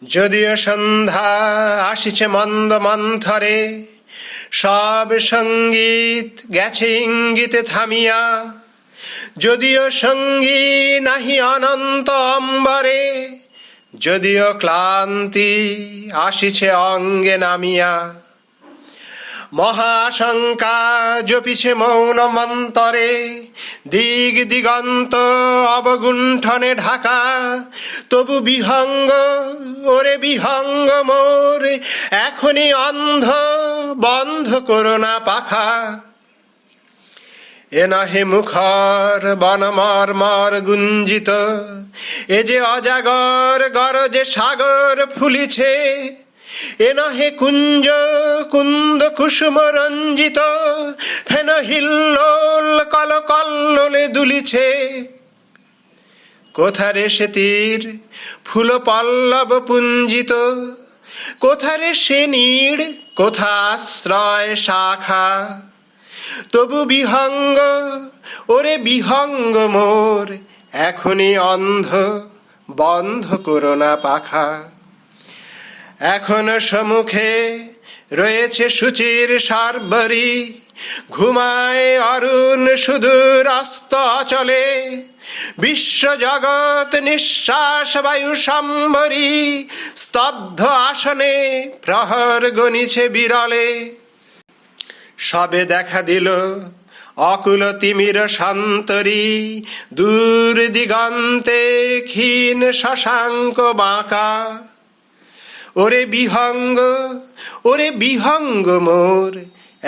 যদিও সন্ধ্যা আসিছে মন্দ মন্থরে, সব সঙ্গীত গেছে ইঙ্গিতে থামিয়া। যদিও সঙ্গী নাহি অনন্ত অম্বরে, যদিও ক্লান্তি আসিছে অঙ্গে নামিয়া। মহাশঙ্কা জপিছে মৌন মন্তরে, দিগ দিগন্ত অবগুণ্ঠনে ঢাকা। তবু বিহঙ্গ, ওরে বিহঙ্গ মোর, এখনই অন্ধ, বন্ধ করো না পাখা। এ নহে মুখর বনমর্মর গুঞ্জিত, এ যে অজাগর গরজে সাগর ফুলিছে। এ নহে কুঞ্জ কুন্দ কুসুম রঞ্জিত, ফেন হিল্লোল কল কল্লোলে দুলিছে। কোথারে সে তীর ফুল পল্লব পুঞ্জিত, কোথারে সে নীড়, কোথা আশ্রয় শাখা। তবু বিহঙ্গ, ওরে বিহঙ্গ মোর, এখনই অন্ধ, বন্ধ করো না পাখা। এখনো সম্মুখে রয়েছে সূচির শার্বরী, ঘুমায় অরুণ সুদূর অস্ত অচলে। বিশ্ব জগৎ নিঃশ্বাস বায়ু সম্বরী, স্তব্ধ আসনে প্রহর গণিছে বিরলে। সবে দেখা দিল অকুল তিমির সন্তরী, দূর দিগন্তে ক্ষীণ শশাঙ্ক বাঁকা। ওরে বিহঙ্গ, ওরে বিহঙ্গ মোর,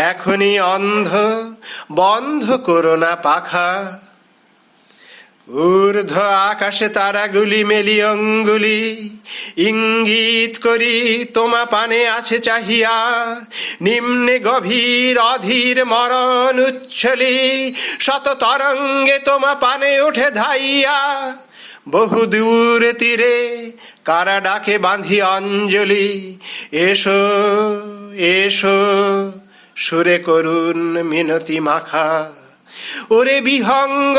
এখনই অন্ধ, বন্ধ করো না পাখা। ঊর্ধ্ব আকাশে তারাগুলি মেলি অঙ্গুলি, ইঙ্গিত করি তোমা পানে আছে চাহিয়া। নিম্নে গভীর অধীর মরণ উচ্ছলি, শত তরঙ্গে তোমা পানে ওঠে ধাইয়া। বহু দূর তীরে কারা ডাকে বাঁধি অঞ্জলি, এসো এসো সুরে করুণ মিনতি মাখা। ওরে বিহঙ্গ,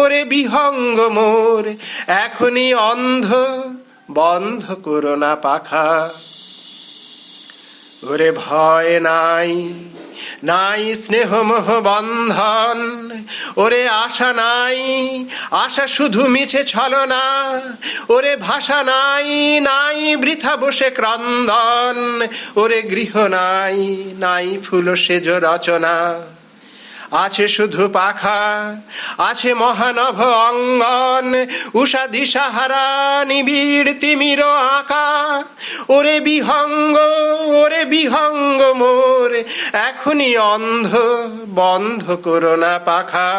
ওরে বিহঙ্গ মোর, এখনই অন্ধ, বন্ধ করো না পাখা। ওরে ভয় নাই, নাই স্নেহ মোহ বন্ধন, ওরে আশা নাই, আশা শুধু মিছে ছলনা। ওরে ভাষা নাই, নাই বৃথা বসে ক্রন্দন, ওরে গৃহ নাই, নাই ফুল সেজ রচনা। আছে শুধু পাখা, আছে মহানভ অঙ্গন, উষা দিশাহারা নিবিড় তিমির আঁকা। ওরে বিহঙ্গ, ওরে বিহঙ্গ মোর, এখনই অন্ধ, বন্ধ করো না পাখা।